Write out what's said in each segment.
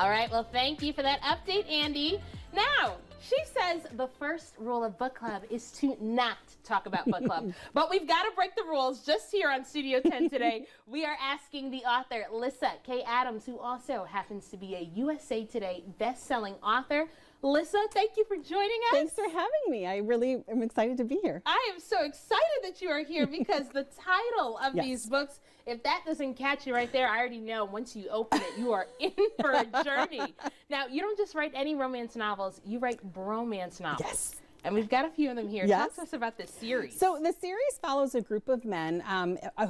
All right, well, thank you for that update, Andy. Now, she says the first rule of book club is to not talk about book club. But we've got to break the rules just here on Studio 10 today. We are asking the author, Lyssa Kay Adams, who also happens to be a USA Today best-selling author. Lyssa, thank you for joining us. Thanks for having me. I really am excited to be here. I am so excited that you are here because the title of these books, if that doesn't catch you right there, I already know once you open it, you are in for a journey. Now, you don't just write any romance novels, you write bromance novels. Yes. And we've got a few of them here. Yes. Talk to us about this series. So the series follows a group of men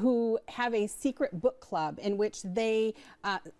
who have a secret book club in which they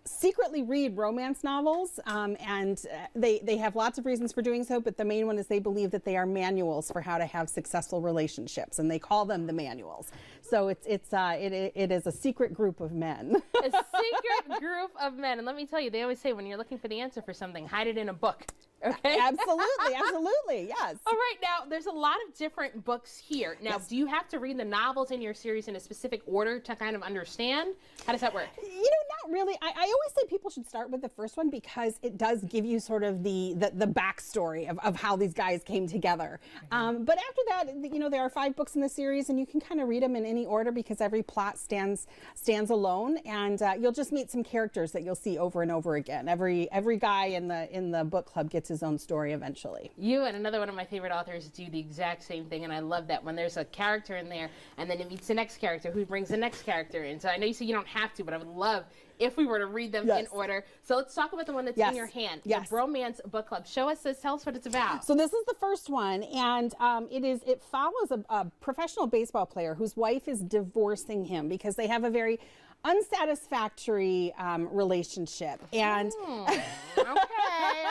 secretly read romance novels, and they have lots of reasons for doing so, but the main one is they believe that they are manuals for how to have successful relationships, and they call them the manuals. So it is a secret group of men. A secret group of men. And let me tell you, they always say when you're looking for the answer for something, hide it in a book. Okay. Absolutely, absolutely, yes. All right, now there's a lot of different books here. Now, do you have to read the novels in your series in a specific order to kind of understand? How does that work? You know, not really. I always say people should start with the first one because it does give you sort of the backstory of how these guys came together. But after that, you know, there are 5 books in the series, and you can kind of read them in any order because every plot stands alone, and you'll just meet some characters that you'll see over and over again. Every guy in the book club gets his own story eventually. You and another one of my favorite authors do the exact same thing, and I love that when there's a character in there and then it meets the next character who brings the next character in. So I know you say you don't have to, but I would love if we were to read them in order. So let's talk about the one that's in your hand, the Bromance Book Club. Show us this, tell us what it's about. So this is the first one, and it follows a professional baseball player whose wife is divorcing him because they have a very unsatisfactory relationship. And okay, all right.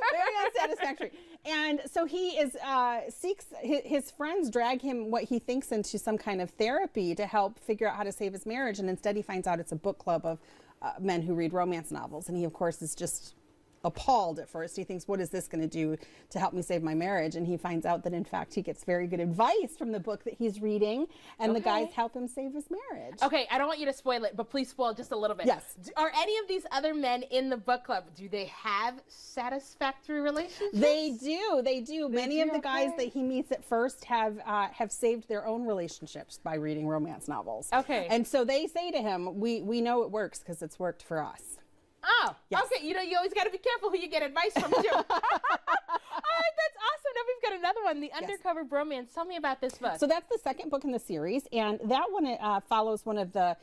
Very unsatisfactory. And so he is seeks his friends drag him what he thinks into some kind of therapy to help figure out how to save his marriage, and instead he finds out it's a book club of men who read romance novels, and he of course is just appalled at first. He thinks, what is this going to do to help me save my marriage? And he finds out that in fact he gets very good advice from the book that he's reading, and the guys help him save his marriage. Okay, I don't want you to spoil it, but please spoil just a little bit. Yes. Are any of these other men in the book club, do they have satisfactory relationships? They do. Many of the guys that he meets at first have saved their own relationships by reading romance novels. Okay. And so they say to him, we know it works because it's worked for us. Oh, okay. You know, you always got to be careful who you get advice from, too. All right, that's awesome. Now we've got another one, the Undercover Romance. Tell me about this book. So that's the second book in the series, and that one follows one of the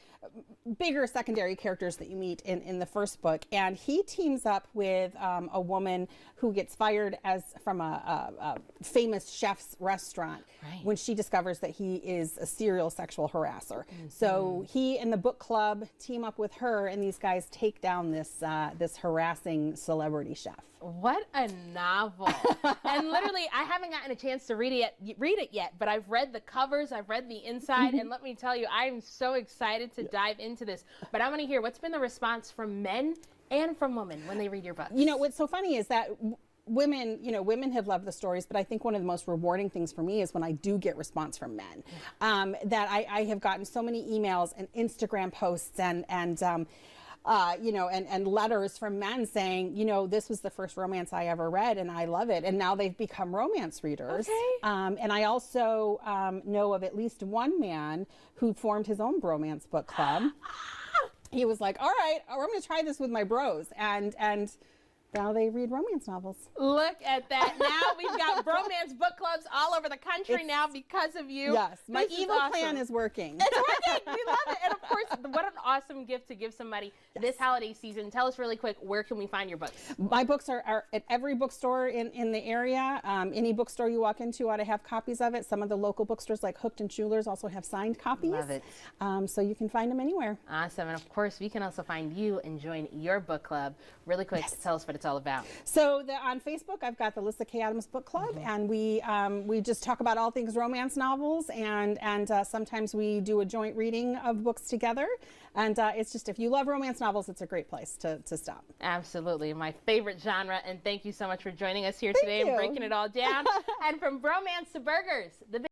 bigger secondary characters that you meet in the first book, and he teams up with a woman who gets fired from a famous chef's restaurant when she discovers that he is a serial sexual harasser. So he and the book club team up with her, and these guys take down this harassing celebrity chef. What a novel. And literally, I haven't gotten a chance to read it yet, but I've read the covers, I've read the inside, and let me tell you, I'm so excited to dive into this. But I want to hear, what's been the response from men and from women when they read your books? You know, what's so funny is that women have loved the stories, but I think one of the most rewarding things for me is when I do get response from men. That I have gotten so many emails and Instagram posts and you know, and letters from men saying, you know, this was the first romance I ever read and I love it. And now they've become romance readers. And I also know of at least one man who formed his own Bromance Book Club. He was like, all right, I'm going to try this with my bros. And now they read romance novels. Look at that. Now we've got bromance book clubs all over the country now because of you. Yes, my evil plan is working. It's working. We love it. And of course, what an awesome gift to give somebody this holiday season. Tell us really quick, where can we find your books? My books are at every bookstore in the area. Any bookstore you walk into ought to have copies of it. Some of the local bookstores like Hooked and Schuler's also have signed copies. Love it. So you can find them anywhere. Awesome. And of course, we can also find you and join your book club. Really quick, tell us what it's all about. So on Facebook, I've got the Lyssa Kay Adams Book Club, and we just talk about all things romance novels, and sometimes we do a joint reading of books together. And it's just, if you love romance novels, it's a great place to stop. Absolutely. My favorite genre. And thank you so much for joining us here today and breaking it all down. And from bromance to burgers, the